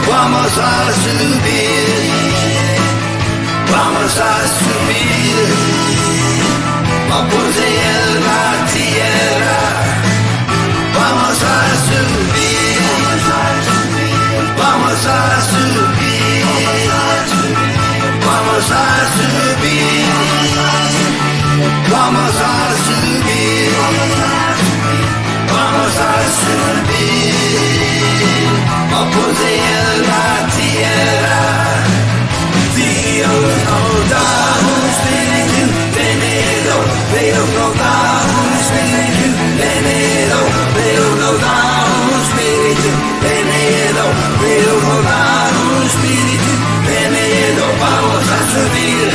vamos a subir, vamos a subir, a poseer la tierra, vamos a subir, vamos a subir, vamos a subir, vamos a subir, vamos a subir, a poseer la tierra. Dios nos da un espíritu de miedo, Dios nos da un espíritu de miedo, Dios nos da un espíritu de miedo, Dios nos da un espíritu de miedo. Vamos a subir,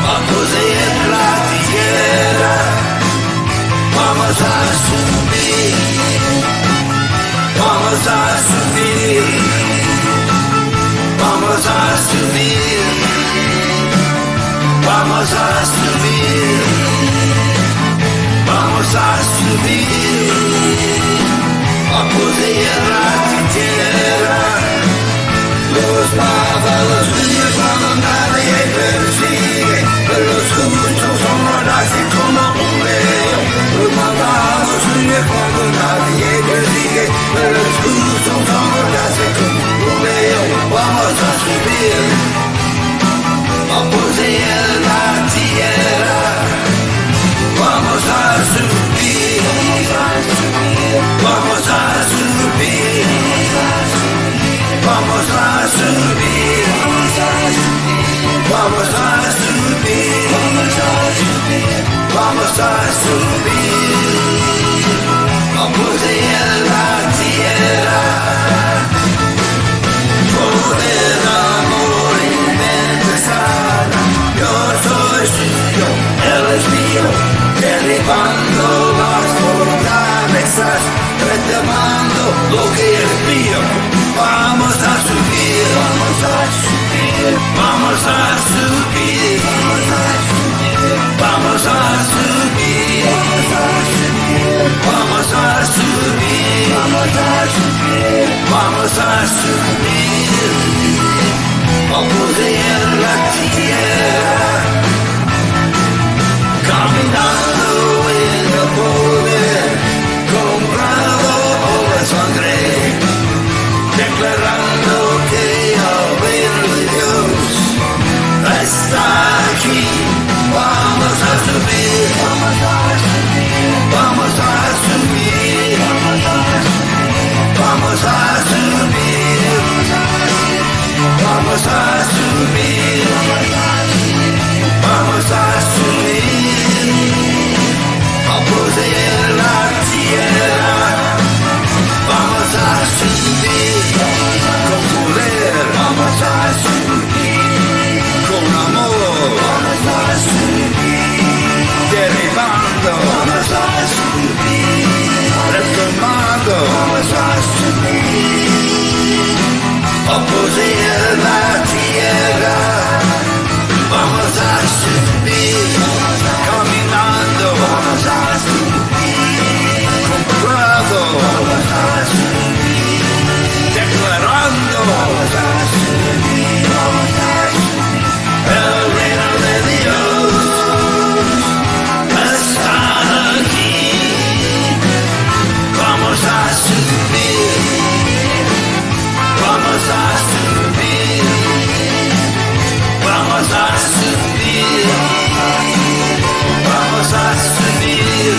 a poseer la tierra, vamos a subir, vamos a subir, vamos a subir, vamos a subir, vamos a subir, a poseer la tierra. Los pájaros huyen cuando nadie persigue, los justos son así como un león. Los malvados huyen cuando nadie persigue, los justos son así como un león. Vamos a subir, a poseer la tierra, vamos a subir, vamos a subir, vamos a subir, vamos a subir, vamos a subir, a poseer la tierra. Poder, amor y pesar, yo soy suyo, él es mío, derribando las fortalezas, reclamando lo que es mío. Vamos a subir, vamos a subir, vamos a subir, vamos a subir, vamos a subir, vamos a subir, vamos a subir, a poseer la tierra, caminando en el poder, comprado por la sangre, declarando que el reino de Dios está aquí. Vamos a subir, vamos a subir, vamos a subir, vamos a subir, vamos a subir, vamos a subir, a poseer la tierra. Vamos a subir con poder, vamos a subir con amor, vamos a subir derribando, vamos a subir retomando, vamos a subir a poseer la tierra. Vamos a subir caminando, vamos a subir comprado, vamos a subir declarando, vamos a subir, vamos a subir. El reino de Dios está aquí. Vamos a subir, vamos a subir, vamos a subir, vamos a subir,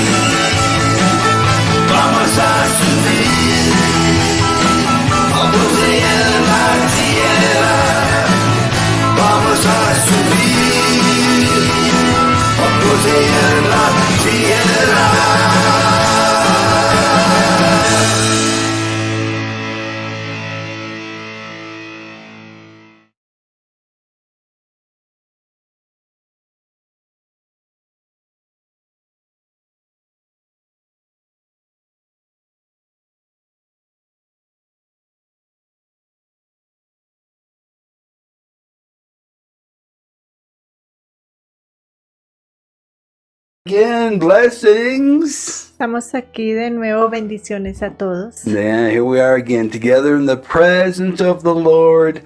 vamos a subir, a poseer la tierra. Vamos a subir, a poseer la tierra. Again, blessings. Estamos aquí de nuevo, bendiciones a todos. Yeah, here we are again, together in the presence of the Lord,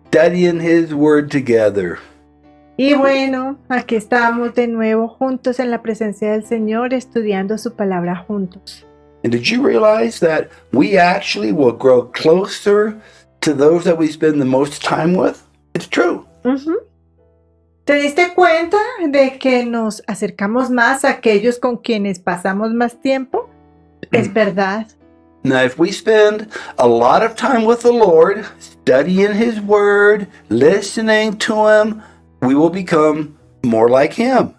studying His Word together. Y bueno, aquí estamos de nuevo juntos en la presencia del Señor, estudiando su palabra juntos. And did you realize that we actually will grow closer to those that we spend the most time with? It's true. Uh-huh. ¿Te diste cuenta de que nos acercamos más a aquellos con quienes pasamos más tiempo? Es verdad. Now, if we spend a lot of time with the Lord, studying His Word, listening to Him, we will become more like Him.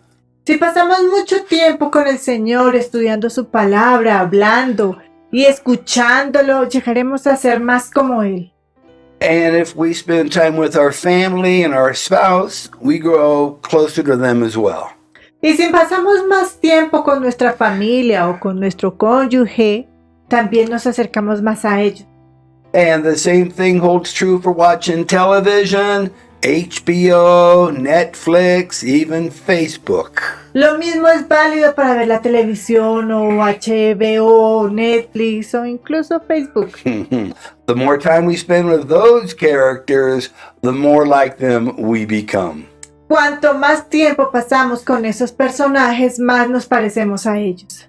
Si pasamos mucho tiempo con el Señor estudiando su palabra, hablando y escuchándolo, llegaremos a ser más como Él. And if we spend time with our family and our spouse, we grow closer to them as well. Y si pasamos más tiempo con nuestra familia o con nuestro cónyuge, también nos acercamos más a ellos. And the same thing holds true for watching television, HBO, Netflix, even Facebook. Lo mismo es válido para ver la televisión o HBO, Netflix o incluso Facebook. The more time we spend with those characters, the more like them we become. Cuanto más tiempo pasamos con esos personajes, más nos parecemos a ellos.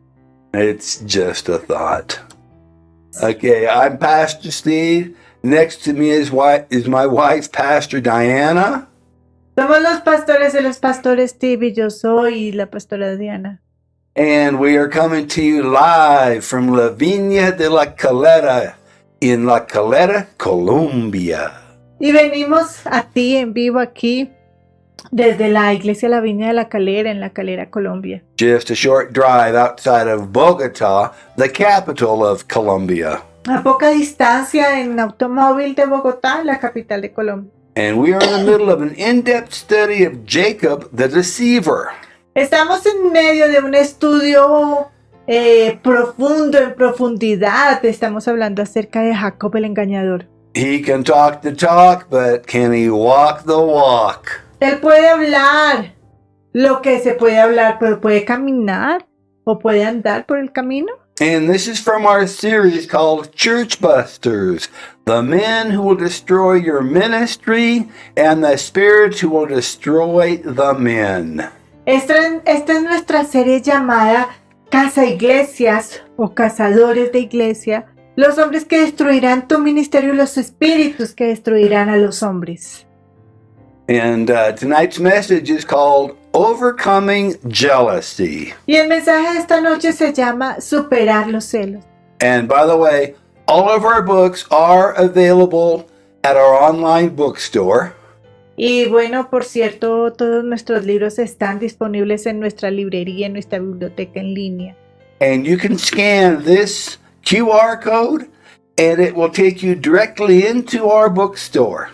It's just a thought. Okay, I'm Pastor Steve. Next to me is my wife, Pastor Diana. Somos los pastores de los pastores Steve y yo soy la pastora Diana. And we are coming to you live from La Viña de la Calera in La Calera, Colombia. Y venimos a ti en vivo aquí desde la Iglesia La Viña de la Calera en La Calera, Colombia. Just a short drive outside of Bogota, the capital of Colombia. A poca distancia en automóvil de Bogotá, la capital de Colombia. And we are in the middle of an in-depth study of Jacob the deceiver. Estamos en medio de un estudio profundo, en profundidad. Estamos hablando acerca de Jacob el engañador. He can talk the talk, but can he walk the walk? Él puede hablar lo que se puede hablar, pero puede caminar o puede andar por el camino. And this is from our series called Church Busters, the men who will destroy your ministry and the spirits who will destroy the men. Esta es nuestra serie llamada Casa Iglesias o Cazadores de Iglesia, los hombres que destruirán tu ministerio y los espíritus que destruirán a los hombres. And tonight's message is called Overcoming Jealousy. Y el mensaje de esta noche se llama Superar los celos. And by the way, all of our books are available at our online bookstore. Y bueno, por cierto, todos nuestros libros están disponibles en nuestra librería, en nuestra biblioteca en línea. And you can scan this QR code and it will take you directly into our bookstore.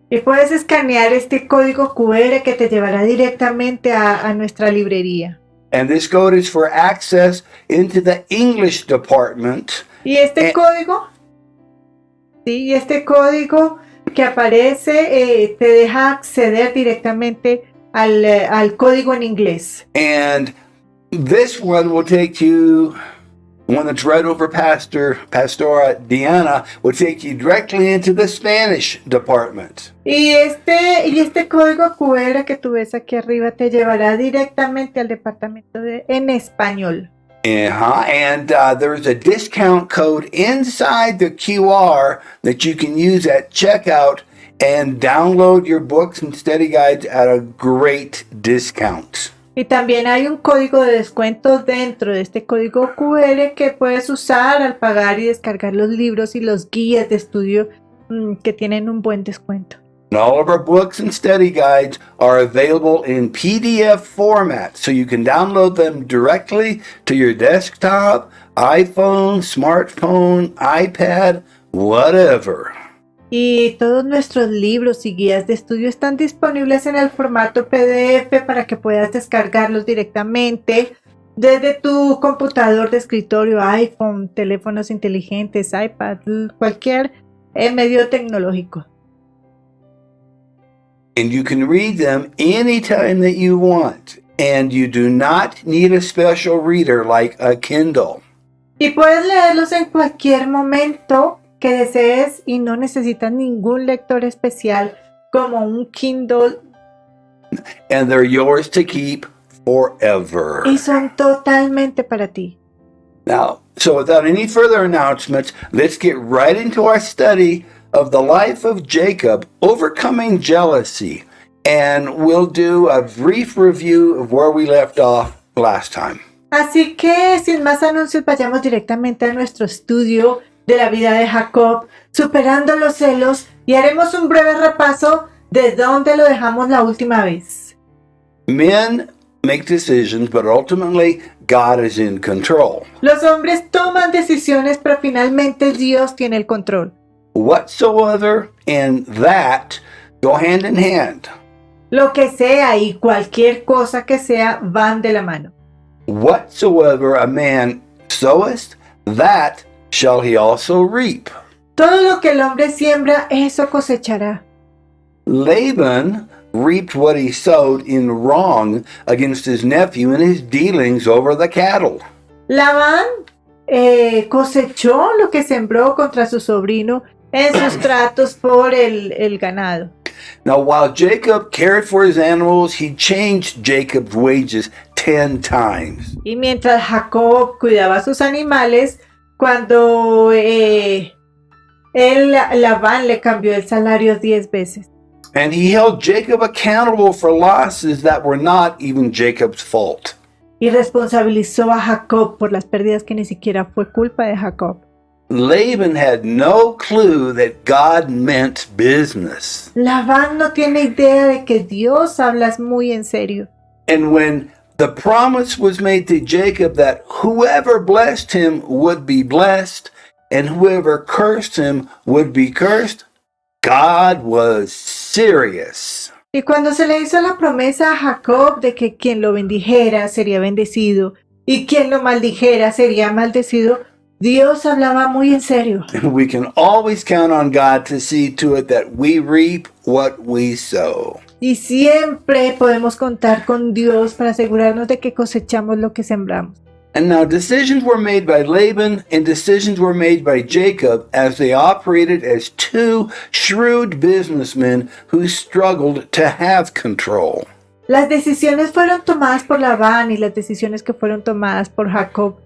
Y puedes escanear este código QR que te llevará directamente a nuestra librería. And this code is for access into the English department. Y este código que aparece te deja acceder directamente al código en inglés. And this one will take you, one that's right over Pastora Diana, will take you directly into the Spanish department. Y este código QR que tú ves aquí arriba te llevará directamente al departamento en español. And there's a discount code inside the QR that you can use at checkout and download your books and study guides at a great discount. Y también hay un código de descuento dentro de este código QR que puedes usar al pagar y descargar los libros y los guías de estudio que tienen un buen descuento. And all of our books and study guides are available in PDF format, so you can download them directly to your desktop, iPhone, smartphone, iPad, whatever. Y todos nuestros libros y guías de estudio están disponibles en el formato PDF para que puedas descargarlos directamente desde tu computador de escritorio, iPhone, teléfonos inteligentes, iPad, cualquier medio tecnológico. And you can read them anytime that you want. and you do not need a special reader like a Kindle. Y puedes leerlos en cualquier momento que desees y no necesitas ningún lector especial como un Kindle. And they're yours to keep forever. Y son totalmente para ti. Now, so without any further announcements, let's get right into our study of the life of Jacob overcoming jealousy. And we'll do a brief review of where we left off last time. Así que, sin más anuncios, vayamos directamente a nuestro estudio de la vida de Jacob, superando los celos, y haremos un breve repaso de dónde lo dejamos la última vez. Men make decisions, but ultimately God is in control. Los hombres toman decisiones, pero finalmente Dios tiene el control. Whatsoever and that go hand in hand. Lo que sea y cualquier cosa que sea van de la mano. Whatsoever a man soweth, that shall he also reap. Todo lo que el hombre siembra, eso cosechará. Laban reaped what he sowed in wrong against his nephew in his dealings over the cattle. Labán cosechó lo que sembró contra su sobrino en sus tratos por el ganado. Now, while Jacob cared for his animals, he changed Jacob's wages 10 times. Y mientras Jacob cuidaba sus animales, cuando Labán le cambió el salario 10 veces. And he held Jacob accountable for losses that were not even Jacob's fault. Y responsabilizó a Jacob por las pérdidas que ni siquiera fue culpa de Jacob. Laban had no clue that God meant business. Labán no tiene idea de que Dios habla muy en serio. And when the promise was made to Jacob that whoever blessed him would be blessed, and whoever cursed him would be cursed, God was serious. Y cuando se le hizo la promesa a Jacob de que quien lo bendijera sería bendecido y quien lo maldijera sería maldecido, Dios hablaba muy en serio. And we can always count on God to see to it that we reap what we sow. Y siempre podemos contar con Dios para asegurarnos de que cosechamos lo que sembramos. And now decisions were made by Laban and decisions were made by Jacob as they operated as two shrewd businessmen who struggled to have control. Las decisiones fueron tomadas por Labán y las decisiones que fueron tomadas por Jacob,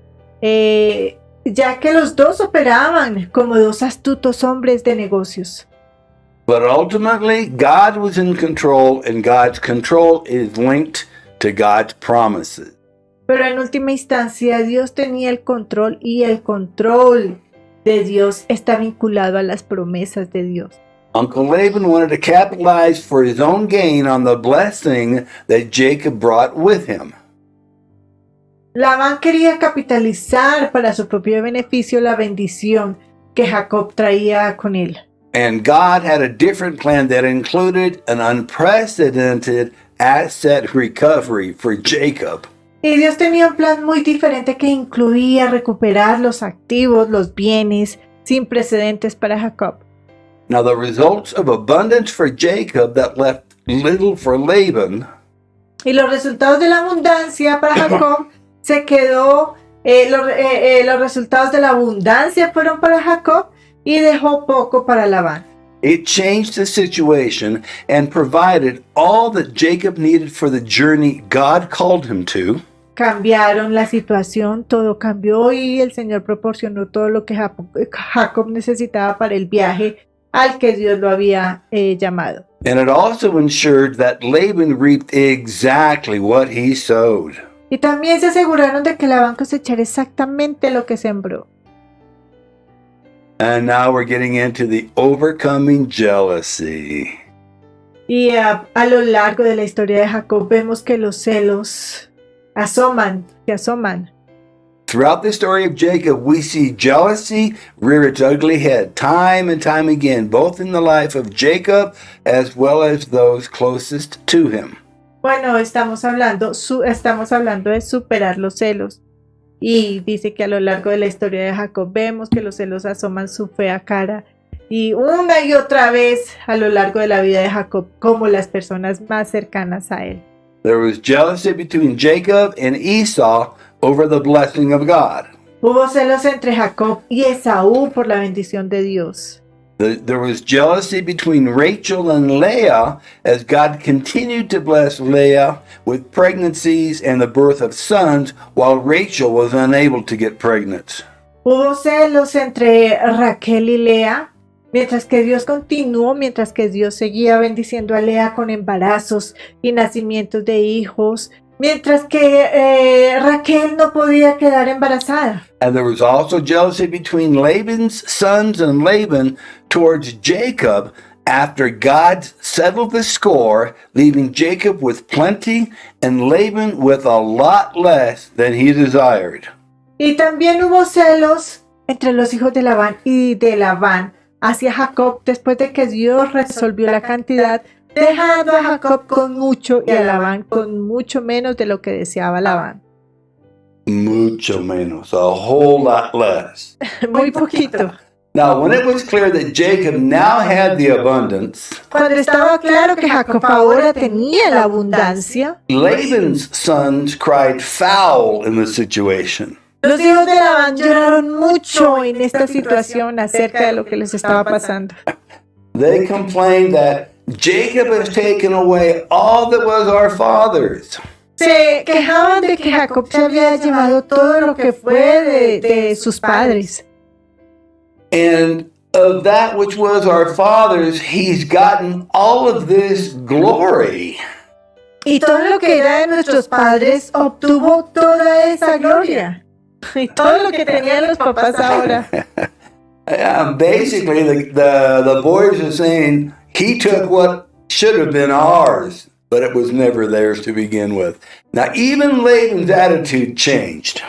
ya que los dos operaban como dos astutos hombres de negocios. But ultimately, God was in control, and God's control is linked to God's promises. Pero en última instancia, Dios tenía el control y el control de Dios está vinculado a las promesas de Dios. Uncle Laban wanted to capitalize for his own gain on the blessing that Jacob brought with him. Labán quería capitalizar para su propio beneficio la bendición que Jacob traía con él. And God had a different plan that included an unprecedented asset recovery for Jacob. Y Dios tenía un plan muy diferente que incluía recuperar los activos, los bienes, sin precedentes para Jacob. Now the results of abundance for Jacob that left little for Laban Y los resultados de la abundancia para Jacob se quedó, los resultados de la abundancia fueron para Jacob y dejó poco para Labán. it changed the situation and provided all that Jacob needed for the journey God called him to. Cambiaron la situación, todo cambió y el Señor proporcionó todo lo que Jacob necesitaba para el viaje al que Dios lo había llamado. And it also ensured that Laban reaped exactly what he sowed. Y también se aseguraron de que Labán cosechara exactamente lo que sembró. And now we're getting into the overcoming jealousy. Y a lo largo de la historia de Jacob vemos que los celos se asoman. Throughout the story of Jacob, we see jealousy rear its ugly head time and time again, both in the life of Jacob as well as those closest to him. Bueno, estamos hablando de superar los celos. Y dice que a lo largo de la historia de Jacob vemos que los celos asoman su fea cara. Y una y otra vez a lo largo de la vida de Jacob como las personas más cercanas a él. There was jealousy between Jacob and Esau over the blessing of God. Hubo celos entre Jacob y Esaú por la bendición de Dios. There was jealousy between Rachel and Leah as God continued to bless Leah with pregnancies and the birth of sons while Rachel was unable to get pregnant. Hubo celos entre Raquel y Lea, mientras que Dios seguía bendiciendo a Lea con embarazos y nacimientos de hijos, mientras que Raquel no podía quedar embarazada. And there was also jealousy between Laban's sons and Laban towards Jacob after God settled the score, leaving Jacob with plenty and Laban with a lot less than he desired. Y también hubo celos entre los hijos de Labán y de Labán hacia Jacob después de que Dios resolvió la cantidad, dejando a Jacob con mucho y a Labán con mucho menos de lo que deseaba Labán. Mucho menos, a whole lot less. Muy poquito. Now, when it was clear that Jacob now had the abundance, Cuando estaba claro que Jacob ahora tenía la abundancia, Laban's sons cried foul in the situation. los hijos de Labán lloraron mucho en esta situación acerca de lo que les estaba pasando. They complained that Jacob has taken away all that was our father's. Se quejaban de que Jacob se había llevado todo lo que fue de sus padres. And of that which was our father's, he's gotten all of this glory. Y todo lo que era de nuestros padres obtuvo toda esa gloria. Y todo lo que tenían los papás ahora. Basically, the boys are saying he took what should have been ours, but it was never theirs to begin with. Now, even Laban's attitude changed.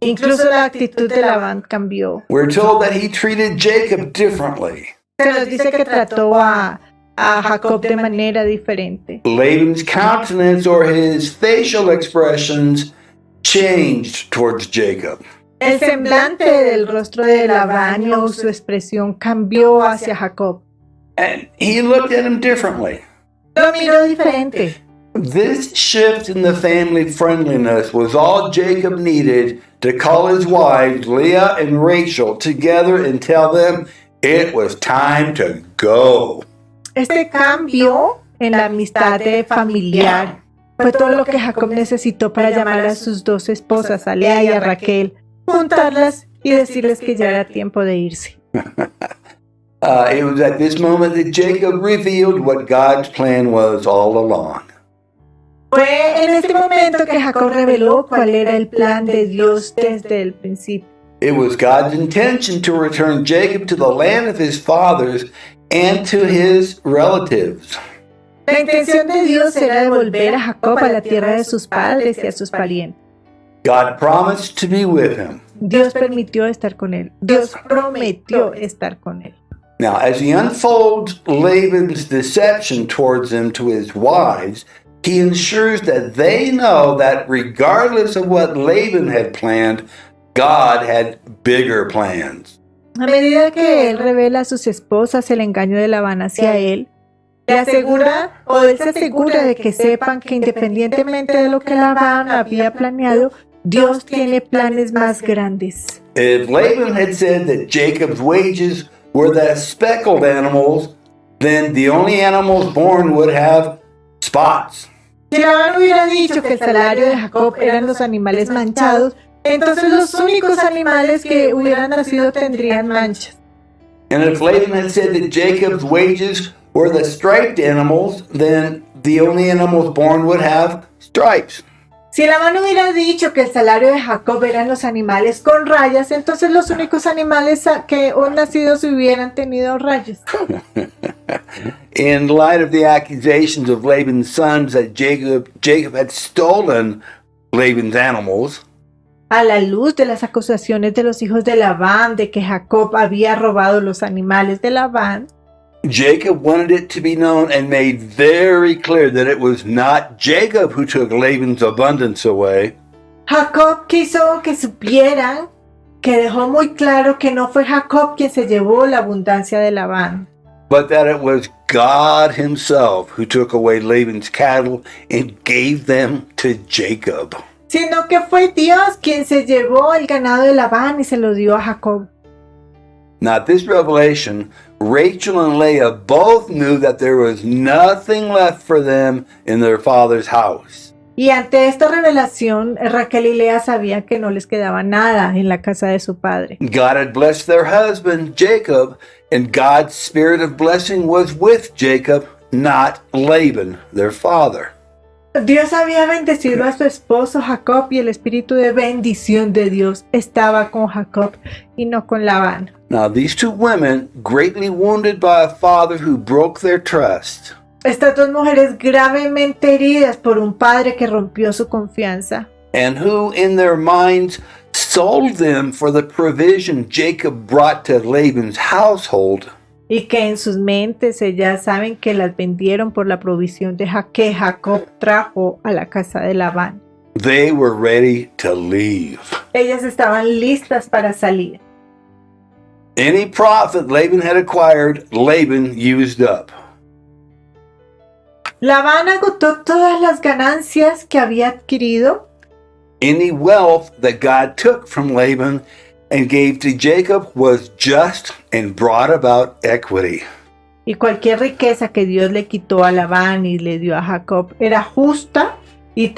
Incluso la actitud de Labán cambió. We're told that he treated Jacob differently. Se nos dice que trató a Jacob de manera diferente. Laban's countenance or his facial expressions changed towards Jacob. El semblante del rostro de Labán o su expresión cambió hacia Jacob. And he looked at him differently. Lo miró diferente. This shift in the family friendliness was all Jacob needed to call his wives, Leah and Rachel, together and tell them it was time to go. Este cambio en la amistad familiar fue todo lo que Jacob necesitó para llamar a sus dos esposas, a Lea y a Raquel, juntarlas y decirles que ya era tiempo de irse. It was at this moment that Jacob revealed what God's plan was all along. Fue en este momento que Jacob reveló cuál era el plan de Dios desde el principio. It was God's intention to return Jacob to the land of his fathers and to his relatives. La intención de Dios era devolver a Jacob a la tierra de sus padres y a sus parientes. God promised to be with him. Dios permitió estar con él. Dios prometió estar con él. Now, as he unfolds Laban's deception towards him to his wives, he ensures that they know that regardless of what Laban had planned, God had bigger plans. A medida que él revela a sus esposas el engaño de Labán hacia él, él se asegura de que sepan que independientemente de lo que Labán había planeado, Dios tiene planes más grandes. If Laban had said that Jacob's wages were the speckled animals, then the only animals born would have spots. Si Labán hubiera dicho que el salario de Jacob eran los animales manchados, entonces los únicos animales que hubieran nacido tendrían manchas. And if Laban had said that Jacob's wages were the striped animals, then the only animals born would have stripes. Si Labán hubiera dicho que el salario de Jacob eran los animales con rayas, entonces los únicos animales que nacidos hubieran tenido rayas. In light of the accusations of Laban's sons that Jacob had stolen Laban's animals, A la luz de las acusaciones de los hijos de Labán de que Jacob había robado los animales de Labán, Jacob wanted it to be known and made very clear that it was not Jacob who took Laban's abundance away. Jacob quiso que supieran que dejó muy claro que no fue Jacob quien se llevó la abundancia de Labán. but that it was God himself who took away Laban's cattle and gave them to Jacob. sino que fue Dios quien se llevó el ganado de Labán y se lo dio a Jacob. Now, at this revelation, Rachel and Leah both knew that there was nothing left for them in their father's house. Y ante esta revelación, Raquel y Lea sabían que no les quedaba nada en la casa de su padre. God had blessed their husband, Jacob, and God's spirit of blessing was with Jacob, not Laban, their father. Dios había bendecido a su esposo Jacob y el espíritu de bendición de Dios estaba con Jacob y no con Labán. Now, these two women, greatly wounded by a father who broke their trust, Estas dos mujeres gravemente heridas por un padre que rompió su confianza and who in their minds sold them for the provision Jacob brought to Laban's household, y que en sus mentes ellas saben que las vendieron por la provisión de que Jacob trajo a la casa de Labán. they were ready to leave. Ellas estaban listas para salir. Any profit Laban had acquired, Laban used up. Labán agotó todas las ganancias que había adquirido. Any wealth that God took from Laban and gave to Jacob was just and brought about equity. Y cualquier riqueza que Dios le quitó a Labán y le dio a Jacob era justa y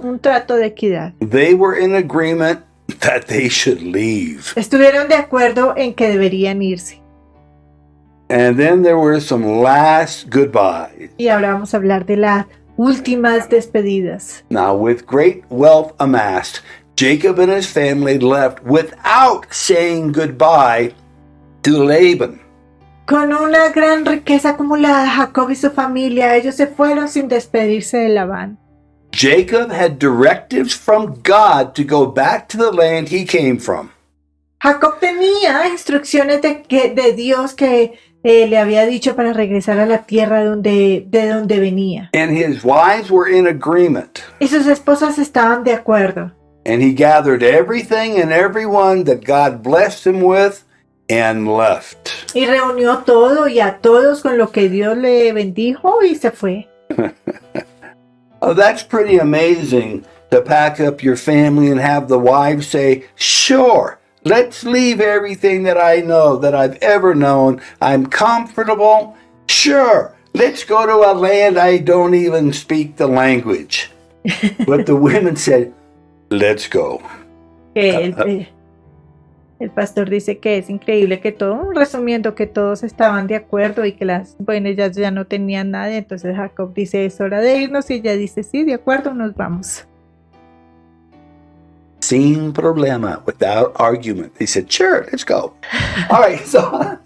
un trato de equidad. They were in agreement that they should leave. Estuvieron de acuerdo en que deberían irse. And then there were some last goodbyes. Y ahora vamos a hablar de las últimas despedidas. Now, with great wealth amassed, Jacob and his family left without saying goodbye to Laban. Con una gran riqueza acumulada, Jacob y su familia, ellos se fueron sin despedirse de Labán. Jacob had directives from God to go back to the land he came from. Jacob tenía instrucciones de Dios que le había dicho para regresar a la tierra de donde venía. And his wives were in agreement. Y sus esposas estaban de acuerdo. And he gathered everything and everyone that God blessed him with and left. Y reunió todo y a todos con lo que Dios le bendijo y se fue. Oh, that's pretty amazing to pack up your family and have the wives say, sure, let's leave everything that I know, that I've ever known. I'm comfortable. Sure, let's go to a land I don't even speak the language. But the women said, let's go. El pastor dice que es increíble que resumiendo que todos estaban de acuerdo y que ellas ya no tenían nada. Entonces Jacob dice, es hora de irnos, y ella dice, sí, de acuerdo, nos vamos. Sin problema, without argument. They said, sure, let's go. All right, so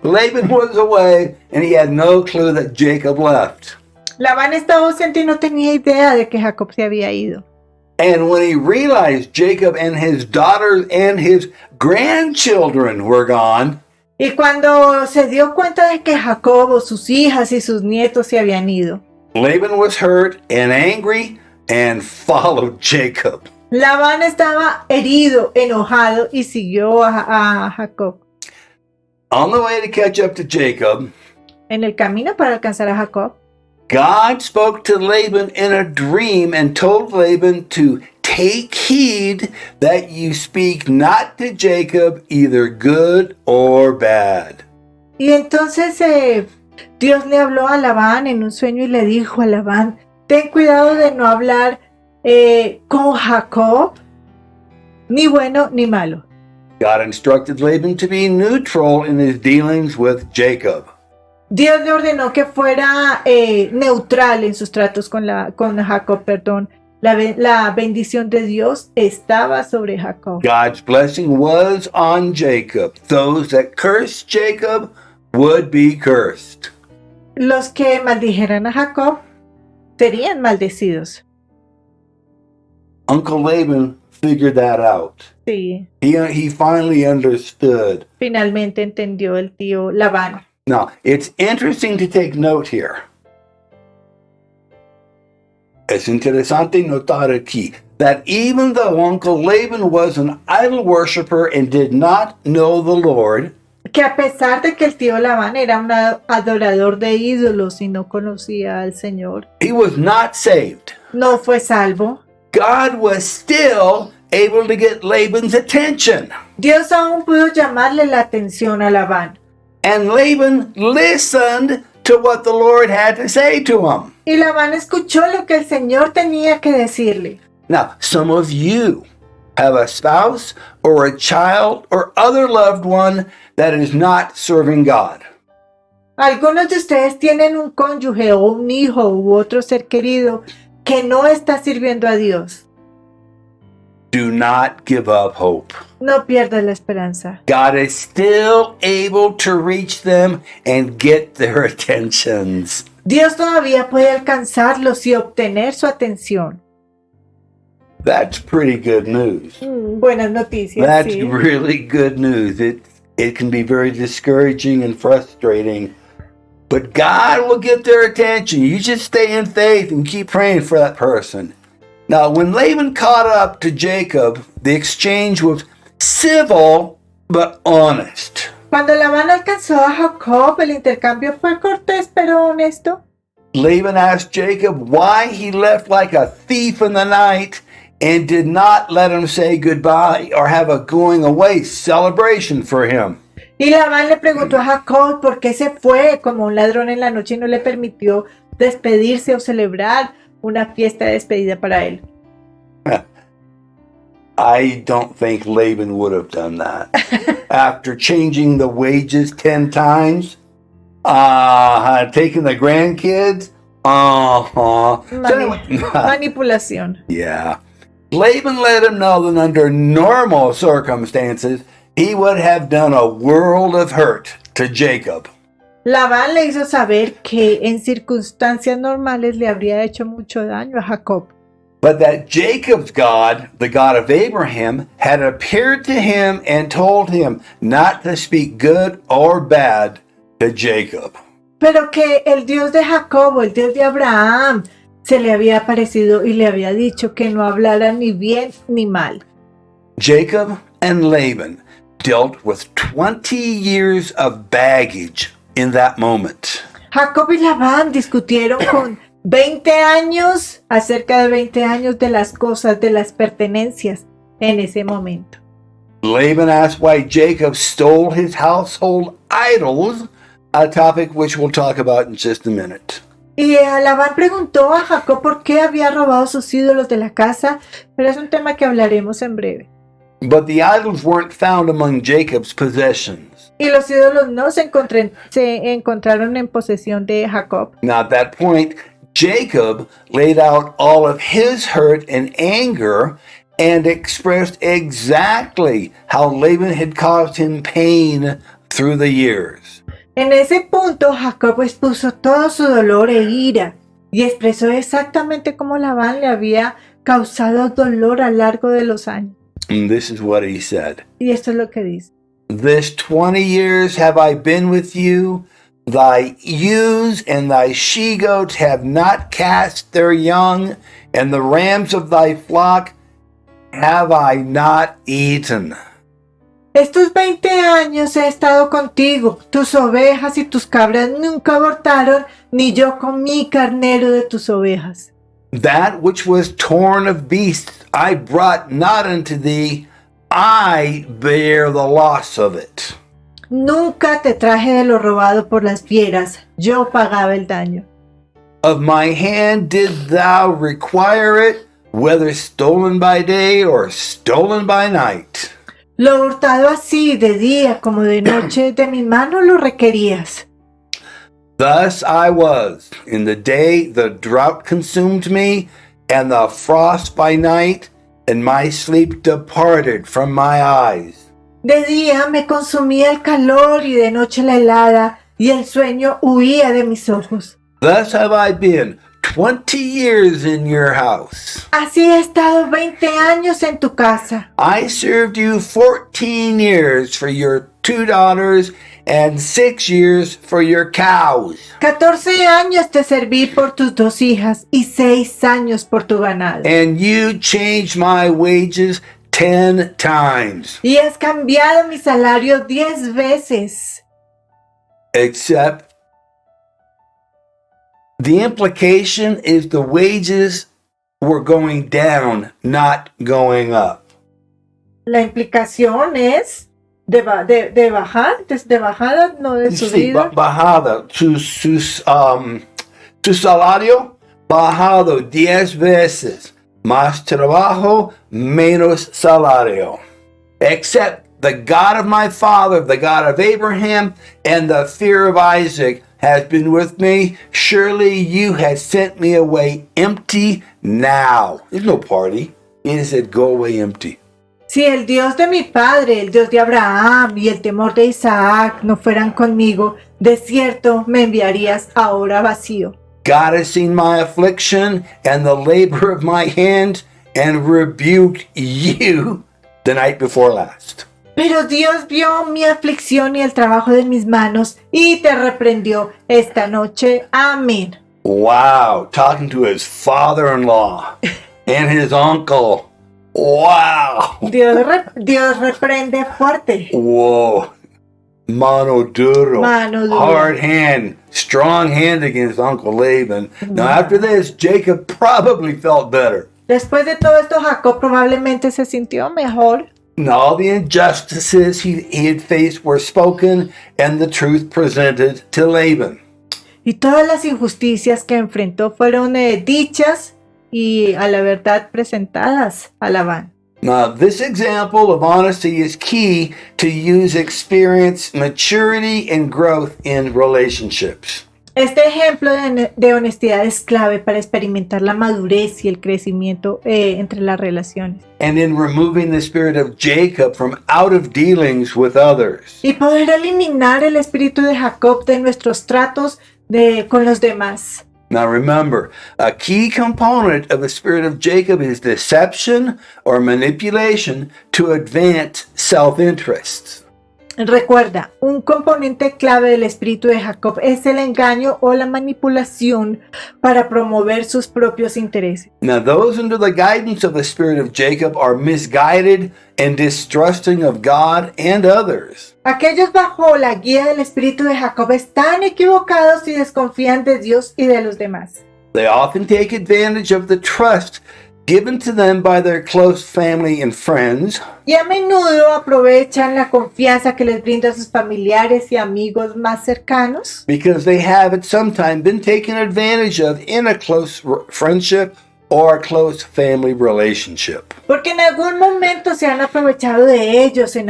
Laban was away and he had no clue that Jacob left. Labán estaba ausente y no tenía idea de que Jacob se había ido. And when he realized Jacob and his daughters and his grandchildren were gone, Y cuando se dio cuenta de que Jacob, sus hijas y sus nietos se habían ido, Laban was hurt and angry and followed Jacob. Labán estaba herido, enojado y siguió a Jacob. On the way to catch up to Jacob, En el camino para alcanzar a Jacob, God spoke to Laban in a dream and told Laban to take heed that you speak not to Jacob either good or bad. y entonces Dios le habló a Labán en un sueño y le dijo a Labán, ten cuidado de no hablar con Jacob, ni bueno ni malo. God instructed Laban to be neutral in his dealings with Jacob. Dios le ordenó que fuera neutral en sus tratos con Jacob, perdón. La bendición de Dios estaba sobre Jacob. God's blessing was on Jacob. Those that cursed Jacob would be cursed. Los que maldijeran a Jacob serían maldecidos. Uncle Laban figured that out. Sí, He finally understood. finalmente entendió el tío Labán. Now, it's interesting to take note here. Es interesante notar aquí that even though Uncle Laban was an idol worshiper and did not know the Lord, que a pesar de que el tío Labán era un adorador de ídolos y no conocía al Señor, he was not saved. no fue salvo. God was still able to get Laban's attention. Dios aún pudo llamarle la atención a Labán. And Laban listened to what the Lord had to say to him. Y Labán escuchó lo que el Señor tenía que decirle. Now, some of you have a spouse or a child or other loved one that is not serving God. Algunos de ustedes tienen un cónyuge o un hijo u otro ser querido que no está sirviendo a Dios. Do not give up hope. No pierdas la esperanza. God is still able to reach them and get their attentions. Dios todavía puede alcanzarlos y obtener su atención. That's pretty good news. Buenas noticias. That's Sí. really good news. It can be very discouraging and frustrating, but God will get their attention. You just stay in faith and keep praying for that person. Now, when Laban caught up to Jacob, the exchange was civil but honest. Cuando Labán alcanzó a Jacob, el intercambio fue cortés pero honesto. Laban asked Jacob why he left like a thief in the night and did not let him say goodbye or have a going away celebration for him. Y Labán le preguntó a Jacob por qué se fue como un ladrón en la noche y no le permitió despedirse o celebrar una fiesta de despedida para él. I don't think Laban would have done that. After changing the wages 10 times, taking the grandkids, So anyway, Manipulación. yeah. Laban let him know that under normal circumstances, he would have done a world of hurt to Jacob. Labán le hizo saber que en circunstancias normales le habría hecho mucho daño a Jacob. But that Jacob's God, the God of Abraham, had appeared to him and told him not to speak good or bad to Jacob. Pero que el Dios de Jacob, el Dios de Abraham, se le había aparecido y le había dicho que no hablara ni bien ni mal. Jacob and Laban dealt with 20 years of baggage in that moment. Jacob y Labán discutieron con 20 años, acerca de 20 años de las cosas, de las pertenencias en ese momento. Laban asked why Jacob stole his household idols, a topic which we'll talk about in just a minute. Y Labán preguntó a Jacob por qué había robado sus ídolos de la casa, pero es un tema que hablaremos en breve. But the idols weren't found among Jacob's possessions. Y los ídolos no se encontraron en posesión de Jacob. Now at that point, Jacob laid out all of his hurt and anger and expressed exactly how Laban had caused him pain through the years. En ese punto, Jacob expuso todo su dolor e ira y expresó exactamente cómo Labán le había causado dolor a lo largo de los años. And this is what he said. Y esto es lo que dice. This 20 years have I been with you. Thy ewes and thy she-goats have not cast their young, and the rams of thy flock have I not eaten. Estos 20 años he estado contigo, tus ovejas y tus cabras nunca abortaron, ni yo comí carnero de tus ovejas. That which was torn of beasts I brought not unto thee, I bear the loss of it. Nunca te traje de lo robado por las fieras, yo pagaba el daño. Of my hand didst thou require it, whether stolen by day or stolen by night. Lo hurtado así de día como de noche, de mi mano lo requerías. Thus I was, in the day the drought consumed me, and the frost by night, and my sleep departed from my eyes. De día me consumía el calor y de noche la helada, y el sueño huía de mis ojos. Thus have I been 20 years in your house. Así he estado 20 años en tu casa. I served you 14 years for your 2 daughters and 6 years for your cows. 14 años te serví por tus 2 hijas y 6 años por tu ganado. And you changed my wages 10 times. Y has cambiado mi salario 10 veces. Except the implication is the wages were going down, not going up. La implicación es de bajar, de bajada, no de Sí, subida. bajada. Tu salario bajado 10 veces. Más trabajo, menos salario. Except the God of my father, the God of Abraham, and the fear of Isaac has been with me. Surely you have sent me away empty now. There's no party. He said, go away empty. Si el Dios de mi padre, el Dios de Abraham y el temor de Isaac no fueran conmigo, de cierto me enviarías ahora vacío. God has seen my affliction and the labor of my hands and rebuked you the night before last. Pero Dios vio mi aflicción y el trabajo de mis manos y te reprendió esta noche. Amén. Wow, talking to his father-in-law and his uncle. Wow. Dios reprende fuerte. Whoa. Mano duro. Mano duro. Hard hand. Strong hand against Uncle Laban. Now after this, Jacob probably felt better. Después de todo esto, Jacob probablemente se sintió mejor. And all the injustices he had faced were spoken and the truth presented to Laban. Y todas las injusticias que enfrentó fueron dichas y a la verdad presentadas a Labán. Now, this example of honesty is key to use experience, maturity, and growth in relationships. Este ejemplo de honestidad es clave para experimentar la madurez y el crecimiento entre las relaciones. And in removing the spirit of Jacob from out of dealings with others. Y poder eliminar el espíritu de Jacob de nuestros tratos con los demás. Now remember, a key component of the spirit of Jacob is deception or manipulation to advance self-interest. Recuerda, un componente clave del espíritu de Jacob es el engaño o la manipulación para promover sus propios intereses. Now those under the guidance of the spirit of Jacob are misguided and distrusting of God and others. Aquellos bajo la guía del espíritu de Jacob están equivocados y desconfían de Dios y de los demás. They often take advantage of the trust given to them by their close family and friends. Y a menudo aprovechan la confianza que les brindan sus familiares y amigos más cercanos. Because they have at some time been taken advantage of in a close friendship or a close family relationship. Porque en algún momento se han aprovechado de ellos en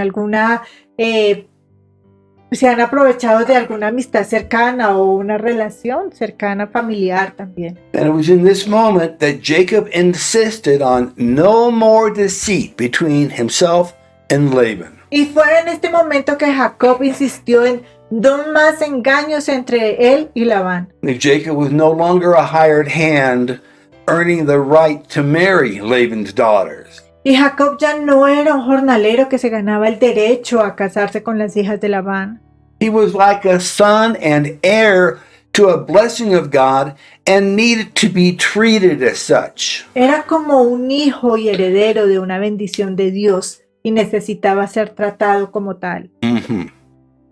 se han aprovechado de alguna amistad cercana o una relación cercana familiar también. And it was in this moment that Jacob insisted on no more deceit between himself and Laban. Y fue en este momento que Jacob insistió en no más engaños entre él y Labán. Jacob was no longer a hired hand earning the right to marry Laban's daughters. Y Jacob ya no era un jornalero que se ganaba el derecho a casarse con las hijas de Labán. He was like a son and heir to a blessing of God and needed to be treated as such. Era como un hijo y heredero de una bendición de Dios y necesitaba ser tratado como tal.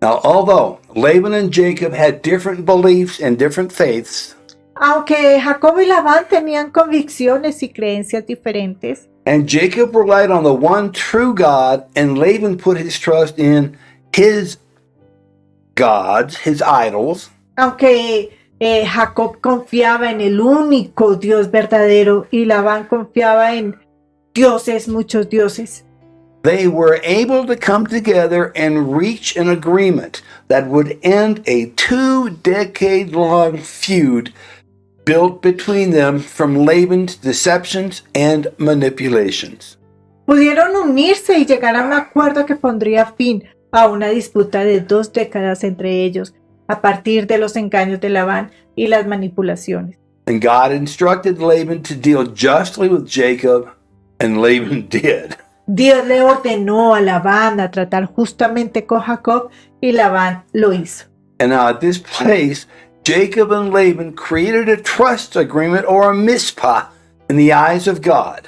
Now, although Laban and Jacob had different beliefs and different faiths, Aunque Jacob y Labán tenían convicciones y creencias diferentes, and Jacob relied on the one true God, and Laban put his trust in his gods, his idols, aunque Jacob confiaba en el único Dios verdadero y Labán confiaba en dioses, muchos dioses, they were able to come together and reach an agreement that would end a 2-decade-long feud built between them from Laban's deceptions and manipulations. pudieron unirse y llegar a un acuerdo que pondría fin a una disputa de 2 décadas entre ellos, a partir de los engaños de Labán y las manipulaciones. And God instructed Laban to deal justly with Jacob, and Laban did. Dios le ordenó a Labán a tratar justamente con Jacob y Labán lo hizo. And now at this place, Jacob and Laban created a trust agreement or a mispah in the eyes of God.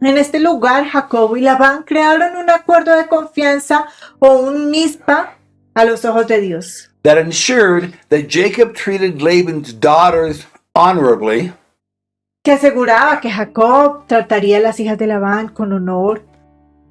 En este lugar, Jacob y Labán crearon un acuerdo de confianza o un mispa a los ojos de Dios, that ensured that Jacob treated Laban's daughters honorably, que aseguraba que Jacob trataría a las hijas de Labán con honor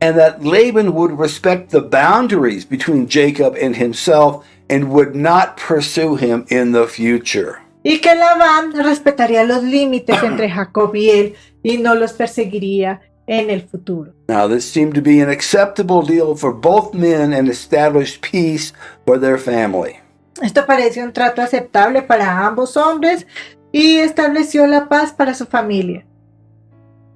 and that Laban would respect the boundaries between Jacob and himself and would not pursue him in the future. y que Labán respetaría los límites entre Jacob y él y no los perseguiría en el futuro. Now, this seemed to be an acceptable deal for both men and established peace for their family. Esto parece un trato aceptable para ambos hombres y estableció la paz para su familia.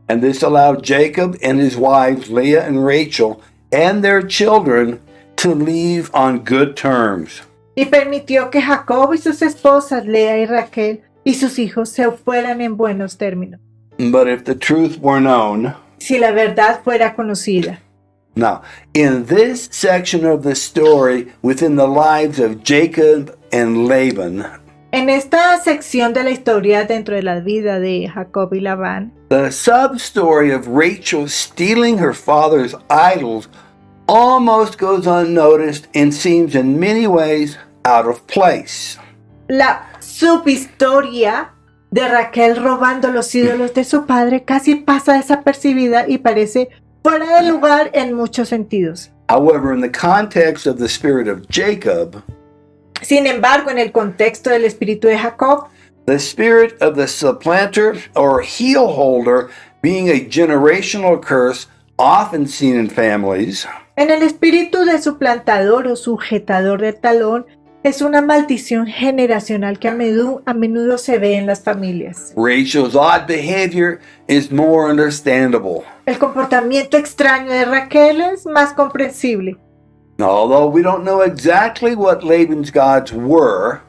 And this allowed Jacob and his wives, Leah and Rachel, and their children to leave on good terms. Y permitió que Jacob y sus esposas, Lea y Raquel, y sus hijos se fueran en buenos términos, But if the truth were known, si la verdad fuera conocida. now, in this section of the story, within the lives of Jacob and Laban, En esta sección de la historia dentro de la vida de Jacob y Labán, the sub-story of Rachel stealing her father's idols almost goes unnoticed and seems in many ways out of place. la subhistoria de Raquel robando los ídolos de su padre casi pasa desapercibida y parece fuera de lugar en muchos sentidos. However, in the context of the spirit of Jacob, Sin embargo, en el contexto del espíritu de Jacob, the spirit of the supplanter or heel holder being a generational curse often seen in families, en el espíritu de suplantador o sujetador del talón, es una maldición generacional que a menudo se ve en las familias. Rachel's odd behavior is more understandable. El comportamiento extraño de Raquel es más comprensible. Although we don't know exactly what Laban's gods were,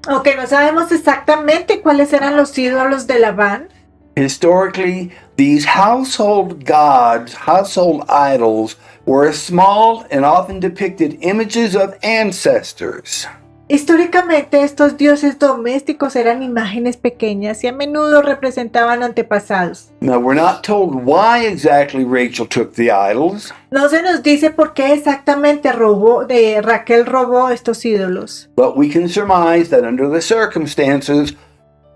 Aunque no sabemos exactamente cuáles eran los ídolos de Labán, historically, these household gods, household idols, were small and often depicted images of ancestors. históricamente estos dioses domésticos eran imágenes pequeñas y a menudo representaban antepasados. Now, we're not told why exactly Rachel took the idols, No se nos dice por qué exactamente Raquel robó estos ídolos, but we can surmise that under the circumstances,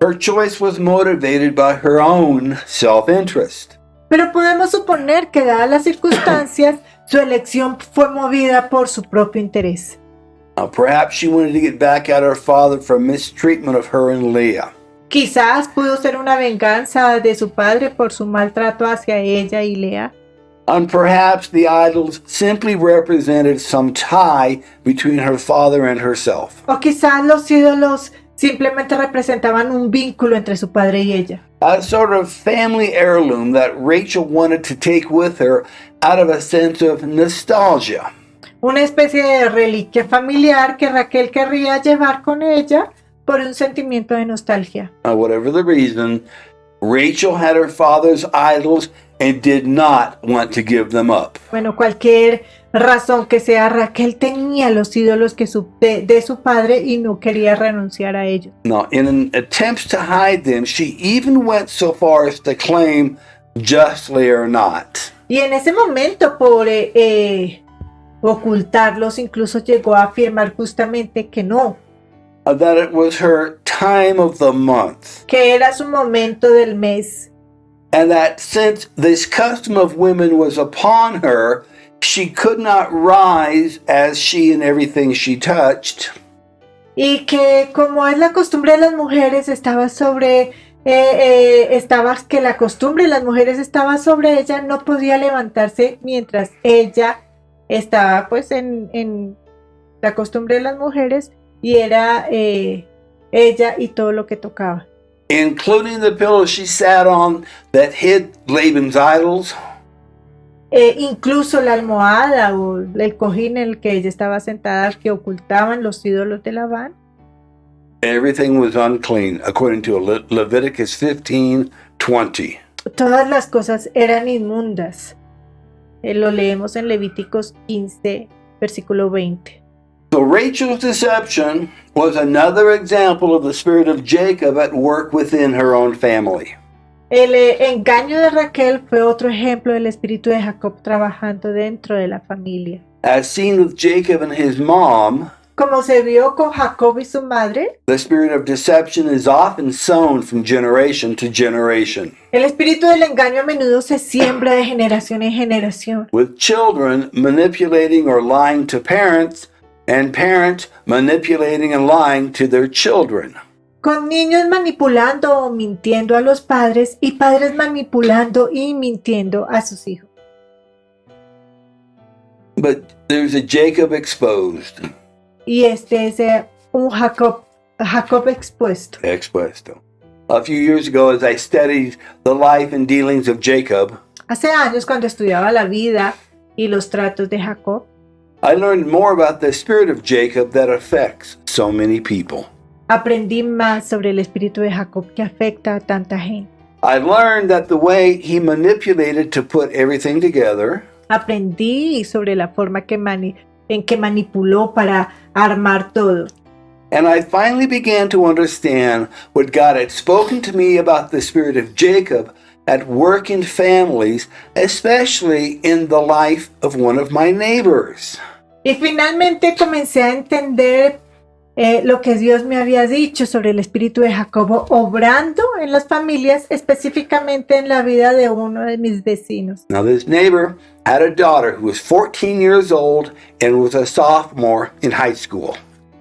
her choice was motivated by her own self-interest. pero podemos suponer que dadas las circunstancias, su elección fue movida por su propio interés. Now, perhaps she wanted to get back at her father for mistreatment of her and Leah. Quizás pudo ser una venganza de su padre por su maltrato hacia ella y Lea. And perhaps the idols simply represented some tie between her father and herself. O quizás los ídolos simplemente representaban un vínculo entre su padre y ella. A sort of family heirloom that Rachel wanted to take with her out of a sense of nostalgia. Una especie de reliquia familiar que Raquel querría llevar con ella por un sentimiento de nostalgia. Whatever the reason, Rachel had her father's idols and did not want to give them up. Bueno, cualquier razón que sea, Raquel tenía los ídolos de su padre y no quería renunciar a ellos. Now, in an attempt to hide them, she even went so far as to claim, justly or not, Y en ese momento, por ocultarlos, incluso llegó a afirmar justamente que no, that it was her time of the month. que era su momento del mes. And that since this custom of women was upon her, she could not rise as she and everything she touched. Y que como es la costumbre de las mujeres, que la costumbre de las mujeres estaba sobre ella, no podía levantarse mientras ella estaba pues en la costumbre de las mujeres y era ella y todo lo que tocaba. Including the pillow she sat on that hid Laban's idols. Incluso la almohada o el cojín en el que ella estaba sentada que ocultaban los ídolos de Labán. Everything was unclean, according to Leviticus 15:20. Todas las cosas eran inmundas. Lo leemos en Levíticos 15, versículo 20. So Rachel's deception was another example of the spirit of Jacob at work within her own family. El engaño de Raquel fue otro ejemplo del espíritu de Jacob trabajando dentro de la familia. As seen with Jacob and his mom, Como se vio con Jacob y su madre, the spirit of deception is often sown from generation to generation, el espíritu del engaño a menudo se siembra de generación en generación, with children manipulating or lying to parents, and parents manipulating and lying to their children. con niños manipulando o mintiendo a los padres y padres manipulando y mintiendo a sus hijos. But there's a Jacob exposed. Y este es un Jacob expuesto. Expuesto. A few years ago, as I studied the life and dealings of Jacob, Hace años, cuando estudiaba la vida y los tratos de Jacob, I learned more about the spirit of Jacob that affects so many people. aprendí más sobre el espíritu de Jacob que afecta a tanta gente. I learned that the way he manipulated to put everything together, Aprendí sobre la forma en que manipuló para armar todo. and I finally began to understand what God had spoken to me about the spirit of Jacob at work in families, especially in the life of one of my neighbors. Y finalmente comencé a entender lo que Dios me había dicho sobre el espíritu de Jacobo obrando en las familias, específicamente en la vida de uno de mis vecinos. Now, this neighbor had a daughter who was 14 years old and was a sophomore in high school.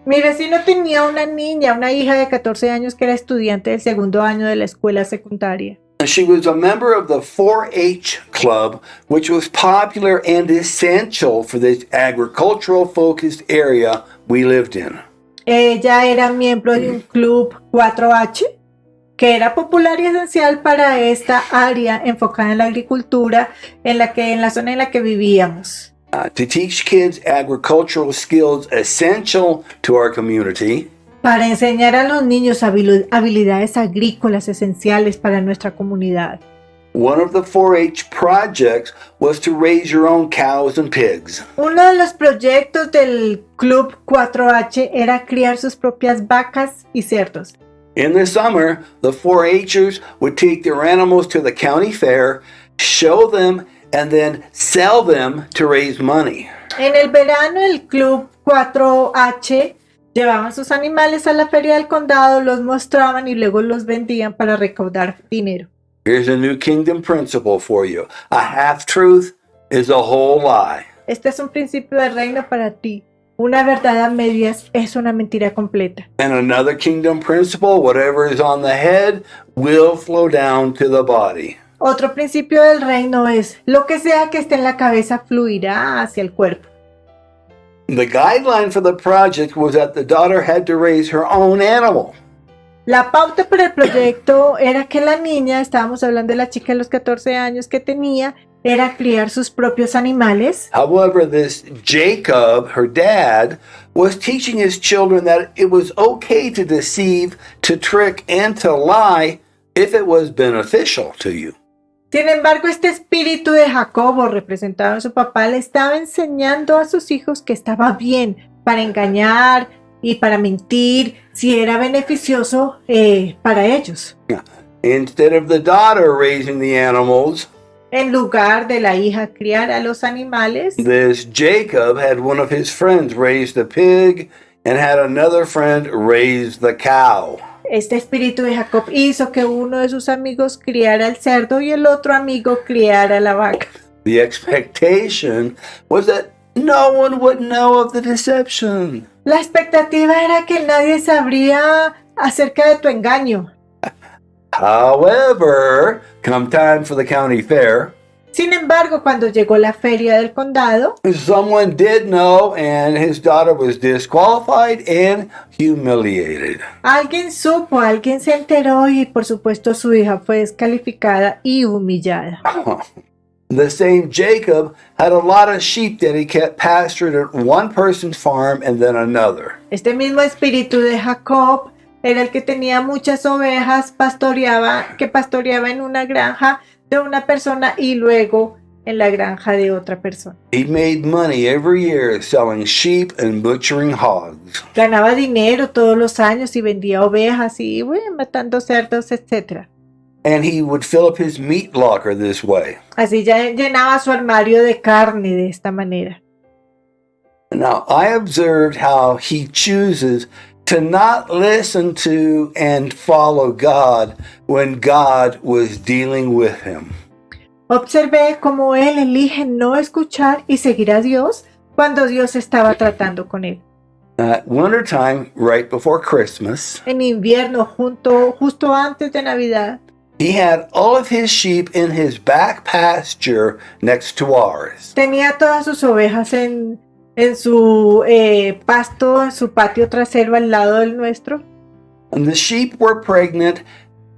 Mi vecino tenía una niña, una hija de 14 años que era estudiante del segundo año de la escuela secundaria. She was a member of the 4-H club, which was popular and essential for this agricultural-focused area we lived in. Ella era miembro de un club 4H que era popular y esencial para esta área enfocada en la agricultura en la zona en la que vivíamos. To teach kids agricultural skills essential to our community, Para enseñar a los niños habilidades agrícolas esenciales para nuestra comunidad. one of the 4-H projects was to raise your own cows and pigs. Uno de los proyectos del Club 4H era criar sus propias vacas y cerdos. In the summer, the 4-Hers would take their animals to the county fair, show them, and then sell them to raise money. En el verano, el Club 4H llevaban sus animales a la feria del condado, los mostraban y luego los vendían para recaudar dinero. Here's a new kingdom principle for you. A half-truth is a whole lie. Este es un principio de reino para ti. Una verdad a medias es una mentira completa. And another kingdom principle, whatever is on the head will flow down to the body. Otro principio del reino es, lo que sea que esté en la cabeza fluirá hacia el cuerpo. The guideline for the project was that the daughter had to raise her own animal. La pauta para el proyecto era que la niña, estábamos hablando de la chica de los 14 años que tenía, era criar sus propios animales. However, this Jacob, her dad, was teaching his children that it was okay to deceive, to trick, and to lie if it was beneficial to you. Sin embargo, este espíritu de Jacobo, representado en su papá, le estaba enseñando a sus hijos que estaba bien para engañar y para mentir si era beneficioso para ellos. Instead of the daughter raising the animals, En lugar de la hija criar a los animales, this Jacob had one of his friends raise the pig and had another friend raise the cow. este espíritu de Jacob hizo que uno de sus amigos criara el cerdo y el otro amigo criara la vaca. The expectation was that no one would know of the deception. La expectativa era que nadie sabría acerca de tu engaño. However, come time for the county fair, Sin embargo, cuando llegó la feria del condado, someone did know and his daughter was disqualified and humiliated. alguien supo, alguien se enteró y por supuesto su hija fue descalificada y humillada. The same Jacob had a lot of sheep that he kept pastured at one person's farm and then another. Este mismo espíritu de Jacob era el que tenía muchas ovejas, que pastoreaba en una granja de una persona y luego en la granja de otra persona. He made money every year selling sheep and butchering hogs. Ganaba dinero todos los años y vendía ovejas y matando cerdos, etc. and he would fill up his meat locker this way. Así ya llenaba su armario de carne de esta manera. Now, I observed how he chooses to not listen to and follow God when God was dealing with him. Observé cómo él elige no escuchar y seguir a Dios cuando Dios estaba tratando con él. At wintertime, right before Christmas, En invierno, justo antes de Navidad, he had all of his sheep in his back pasture next to ours. tenía todas sus ovejas en su pasto, en su patio trasero al lado del nuestro. And the sheep were pregnant,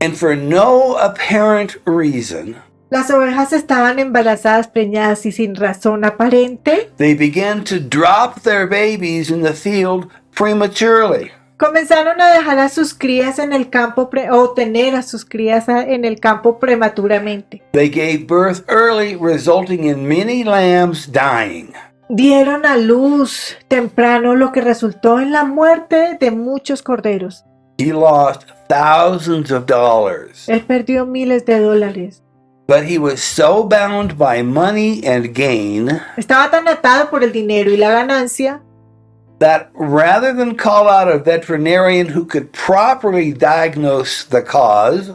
and for no apparent reason, Las ovejas estaban embarazadas, preñadas y sin razón aparente. they began to drop their babies in the field prematurely. Comenzaron a dejar a sus crías en el campo o tener a sus crías en el campo prematuramente. They gave birth early, resulting in many lambs dying. Dieron a luz temprano, lo que resultó en la muerte de muchos corderos. He lost thousands of dollars. Él perdió miles de dólares. But he was so bound by money and gain Estaba tan atado por el dinero y la ganancia that rather than call out a veterinarian who could properly diagnose the cause,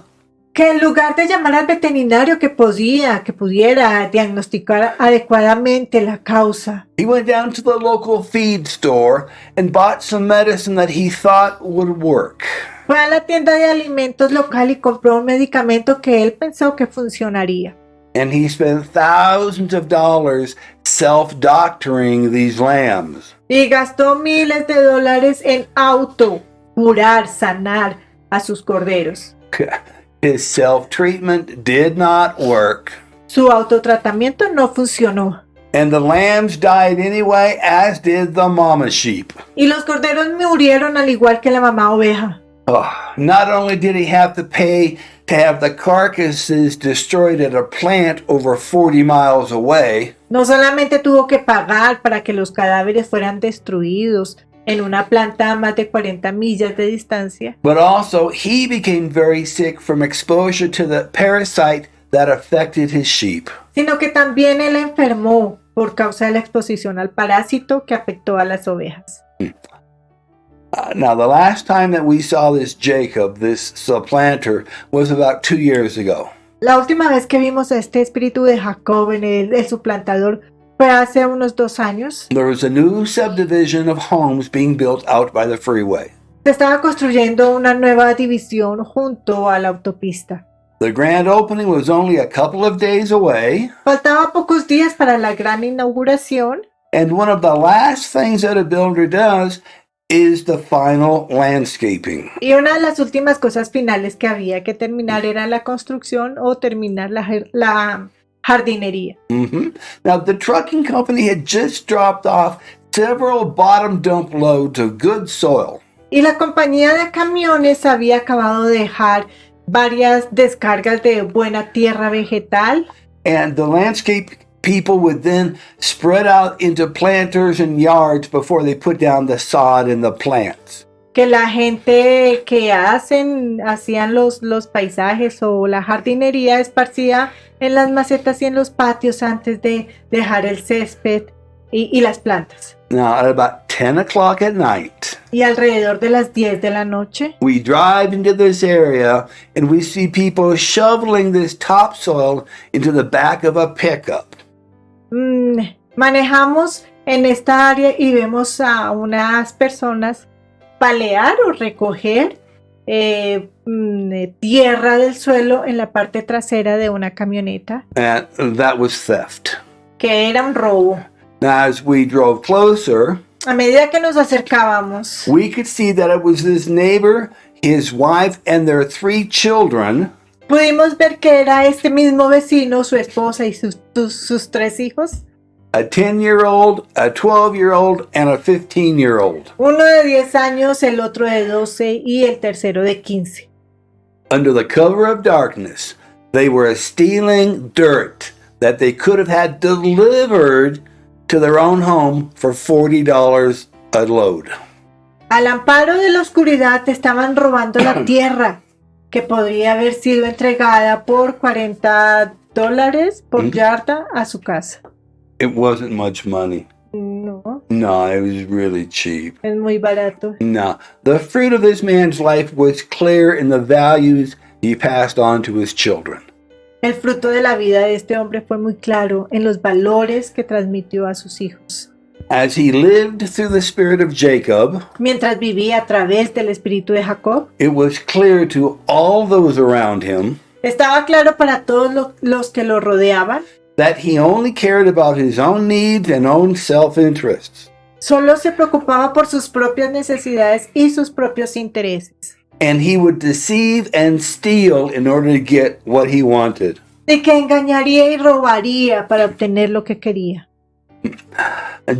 que en lugar de llamar al veterinario que pudiera diagnosticar adecuadamente la causa, he went down to the local feed store and bought some medicine that he thought would work. fue a la tienda de alimentos local y compró un medicamento que él pensó que funcionaría. And he spent thousands of dollars self-doctoring these lambs. Y gastó miles de dólares en curar, sanar a sus corderos. His self-treatment did not work. Su autotratamiento no funcionó. And the lambs died anyway, as did the mama sheep. Y los corderos murieron al igual que la mamá oveja. Not only did he have to pay to have the carcasses destroyed at a plant over 40 miles away, No solamente tuvo que pagar para que los cadáveres fueran destruidos en una planta a más de 40 millas de distancia, but also he became very sick from exposure to the parasite that affected his sheep. sino que también él enfermó por causa de la exposición al parásito que afectó a las ovejas. Now, the last time that we saw this Jacob, this supplanter, was about 2 years ago. La última vez que vimos a este espíritu de Jacob en el suplantador fue hace unos 2 años. There was a new subdivision of homes being built out by the freeway. Se estaba construyendo una nueva división junto a la autopista. The grand opening was only a couple of days away, Faltaba pocos días para la gran inauguración and one of the last things that a builder does is the final landscaping. y una de las últimas cosas finales que había que terminar era la construcción o terminar la jardinería. Now, the trucking company had just dropped off several bottom dump loads of good soil. Y la compañía de camiones había acabado de dejar varias descargas de buena tierra vegetal And the landscape people would then spread out into planters and yards before they put down the sod and the plants. que la gente que hacían los paisajes o la jardinería esparcía en las macetas y en los patios antes de dejar el césped y las plantas. Now, at about 10 o'clock at night, Y alrededor de las 10 de la noche we drive into this area and we see people shoveling this topsoil into the back of a pickup. manejamos en esta área y vemos a unas personas palear o recoger tierra del suelo en la parte trasera de una camioneta, And that was theft. que era un robo. Now, as we drove closer, A medida que nos acercábamos, we could see that it was this neighbor, his wife, and their 3 children pudimos ver que era este mismo vecino, su esposa y sus 3 hijos, a 10-year-old, a 12-year-old, and a 15-year-old. uno de 10 años, el otro de 12 y el tercero de 15. Under the cover of darkness, they were stealing dirt that they could have had delivered to their own home for $40 a load. Al amparo de la oscuridad estaban robando la tierra que podría haber sido entregada por $40 por yarda a su casa. It wasn't much money. No, No, it was really cheap. es muy barato. No. The fruit of this man's life was clear in the values he passed on to his children. El fruto de la vida de este hombre fue muy claro en los valores que transmitió a sus hijos. As he lived through the spirit of Jacob, Mientras vivía a través del espíritu de Jacob, it was clear to all those around him estaba claro para todos los que lo rodeaban. that he only cared about his own needs and own self-interests. Solo se preocupaba por sus propias necesidades y sus propios intereses. And he would deceive and steal in order to get what he wanted. Y que engañaría y robaría para obtener lo que quería.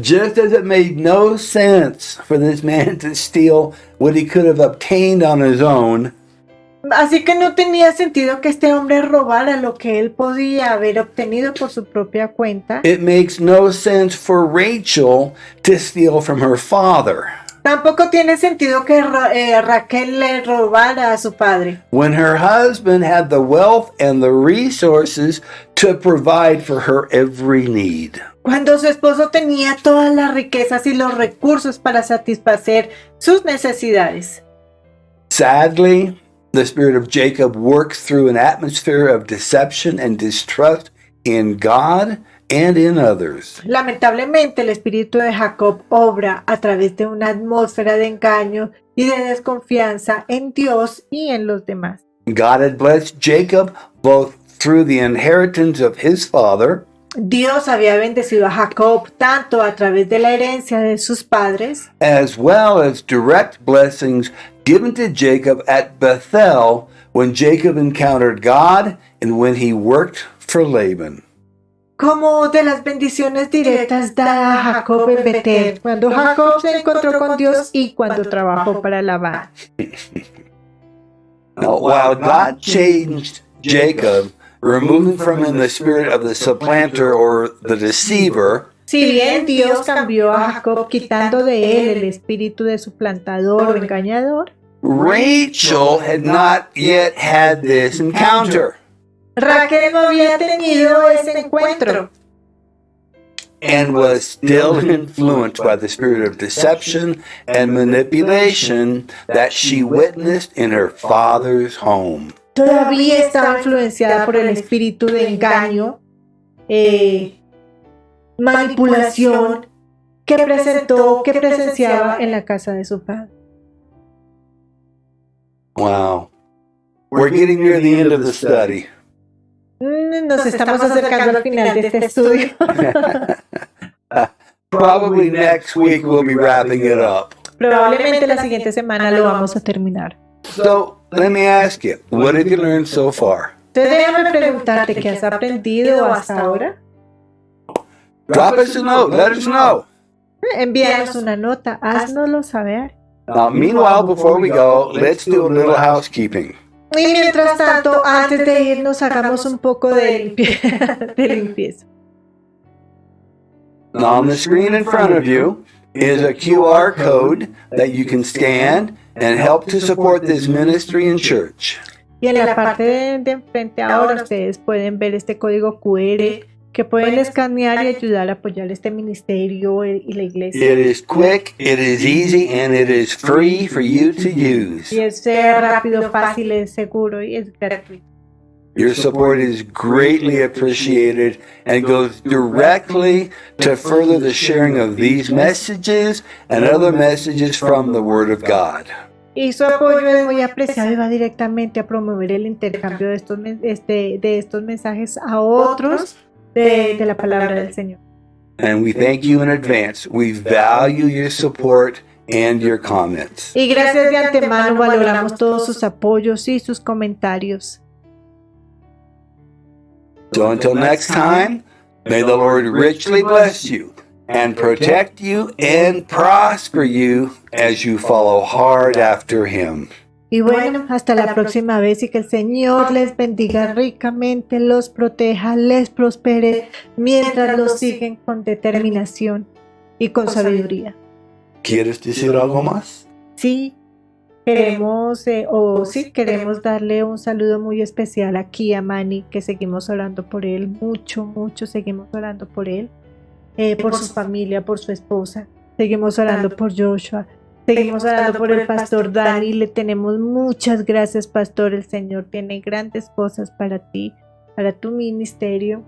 Just as it made no sense for this man to steal what he could have obtained on his own, Así que no tenía sentido que este hombre robara lo que él podía haber obtenido por su propia cuenta. it makes no sense for Rachel to steal from her father. Tampoco tiene sentido que Raquel le robara a su padre, When her husband had the wealth and the resources to provide for her every need. cuando su esposo tenía todas las riquezas y los recursos para satisfacer sus necesidades. Sadly, the spirit of Jacob works through an atmosphere of deception and distrust in God and in others. Lamentablemente, el espíritu de Jacob obra a través de una atmósfera de engaño y de desconfianza en Dios y en los demás. God had blessed Jacob both through the inheritance of his father Dios había bendecido a Jacob tanto a través de la herencia de sus padres, as well as direct blessings given to Jacob at Bethel when Jacob encountered God and when he worked for Laban. como de las bendiciones directas dadas a Jacob en Betel, cuando Jacob se encontró con Dios y cuando trabajó para Labán. Now, while God changed Jacob, removing from him the spirit of the supplanter or the deceiver, Si bien Dios cambió a Jacob quitando de él el espíritu de suplantador o engañador, Rachel had not yet had this encounter. Raquel no había tenido ese encuentro And was still influenced by the spirit of deception and manipulation that she witnessed in her father's home. todavía estaba influenciada por el espíritu de engaño, manipulación que presenciaba en la casa de su padre. Wow. We're getting near the end of the study. Nos estamos acercando al final de este estudio. Probably next week we'll be wrapping it up. Probablemente la siguiente semana lo vamos a terminar. So let me ask you, what have you learned so far? Entonces déjame preguntarte qué has aprendido hasta ahora. Drop us a note, let us know. Envíanos una nota, haznoslo saber. Now, meanwhile, before we go, let's do a little housekeeping. Y mientras tanto, antes de irnos, hagamos un poco de limpieza. Now, on the screen in front of you is a QR code that you can scan and help to support this ministry and church. Y en la parte de enfrente ahora ustedes pueden ver este código QR que pueden escanear y ayudar a apoyar este ministerio y la iglesia. It is quick, it is easy, and it is free for you to use. Y es rápido, fácil, es seguro y es gratuito. Your support is greatly appreciated and goes directly to further the sharing of these messages and other messages from the Word of God. Y su apoyo es muy apreciado y va directamente a promover el intercambio de estos mensajes a otros de la palabra del Señor. And we thank you in advance. We value your support and your comments. Y gracias de antemano, valoramos todos sus apoyos y sus comentarios. So until next time, may the Lord richly bless you and protect you and prosper you as you follow hard after Him. Y bueno, hasta la próxima vez y que el Señor les bendiga ricamente, los proteja, les prospere mientras los siguen con determinación y con sabiduría. ¿Quieres decir algo más? Sí, queremos darle un saludo muy especial aquí a Manny, que seguimos orando por él, mucho seguimos orando por él, por su familia, por su esposa, seguimos orando por Joshua, seguimos orando por el pastor Dani. Le tenemos muchas gracias, pastor. El Señor tiene grandes cosas para ti, para tu ministerio.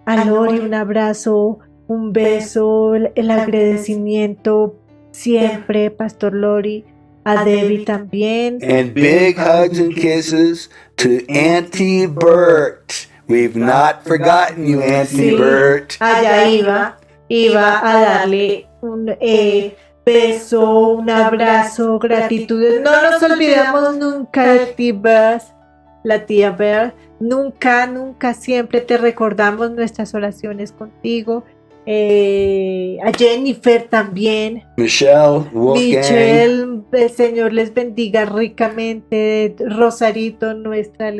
A Lori, un abrazo, un beso, el agradecimiento siempre, pastor Lori. A Debbie también. And big hugs and kisses to Auntie Bert. We've not forgotten you, Auntie Sí, Bert. allá iba a darle un beso, un abrazo, gratitud. No nos olvidamos nunca de ti, Bert, la tía Bert. Nunca, siempre te recordamos nuestras oraciones contigo. A Jennifer también. Michelle, Wolfgang. Michelle, el Señor les bendiga ricamente. Rosarito, nuestra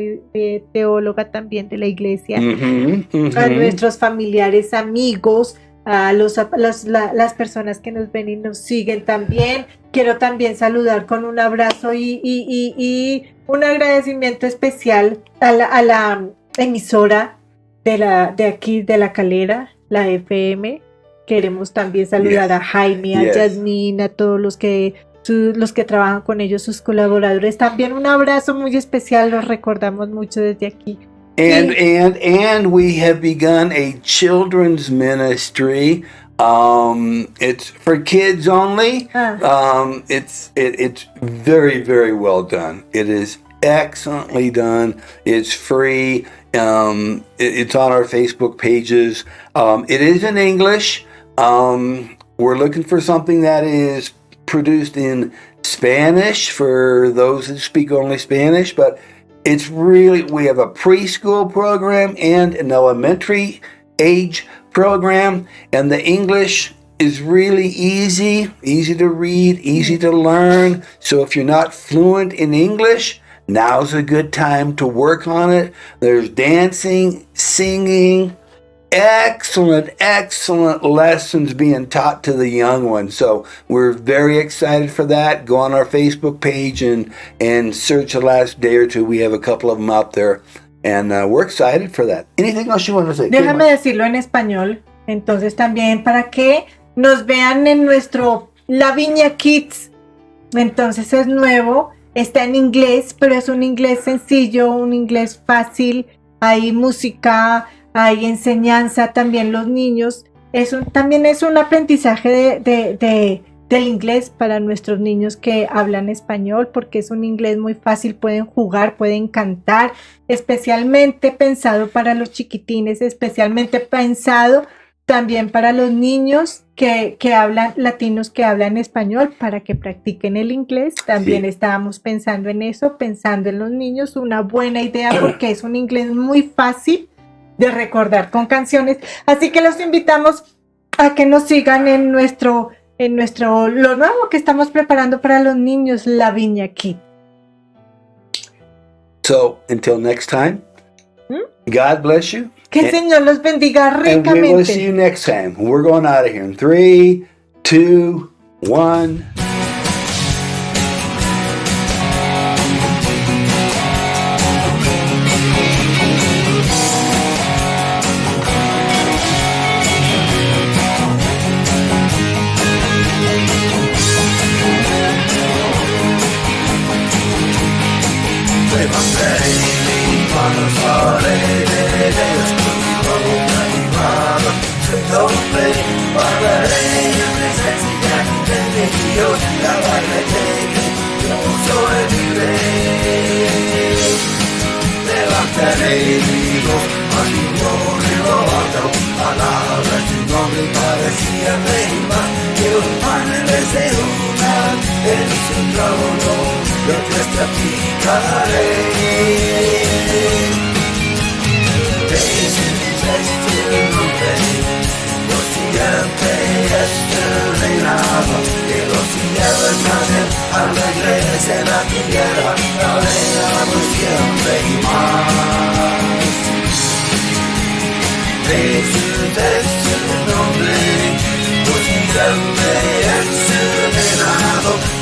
teóloga también de la iglesia. A nuestros familiares, amigos, a las personas que nos ven y nos siguen también. Quiero también saludar con un abrazo y un agradecimiento especial a la emisora de aquí, de La Calera, la FM. Queremos también saludar a Jaime, a Yasmín, a todos los que trabajan con ellos, sus colaboradores. También un abrazo muy especial, los recordamos mucho desde aquí. And we have begun a children's ministry. It's for kids only. It's very, very well done. It is excellently done. It's free. It's on our Facebook pages. It is in English. We're looking for something that is produced in Spanish for those that speak only Spanish, but it's really, we have a preschool program and an elementary age program, and the English is really easy to read, easy to learn. So if you're not fluent in English, now's a good time to work on it. There's dancing, singing, excellent lessons being taught to the young ones. So we're very excited for that. Go on our Facebook page and search the last day or two. We have a couple of them out there, and we're excited for that. Anything else you want to say? Déjame decirlo en español, entonces también para que nos vean en nuestro La Viña Kids. Entonces es nuevo, está en inglés, pero es un inglés sencillo, un inglés fácil. Hay música, hay enseñanza, también los niños. También es un aprendizaje del inglés para nuestros niños que hablan español, porque es un inglés muy fácil, pueden jugar, pueden cantar, especialmente pensado para los chiquitines, especialmente pensado también para los niños que hablan latinos, que hablan español, para que practiquen el inglés. También estábamos pensando en eso, pensando en los niños, una buena idea, porque es un inglés muy fácil de recordar con canciones. Así que los invitamos a que nos sigan en nuestro lo nuevo que estamos preparando para los niños, La Viña Kid. So until next time, God bless you. Que el Señor los bendiga ricamente. And we will see you next time. We're going out of here in 3, 2, 1.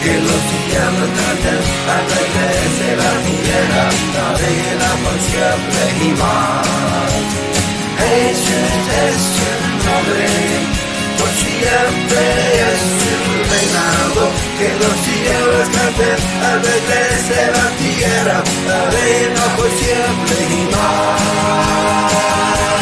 que los cielos canten al revés de la tierra, la reina por siempre y más. Jesús es su nombre, por siempre es su reinado, que los cielos canten al revés de la tierra, la reina por siempre y más.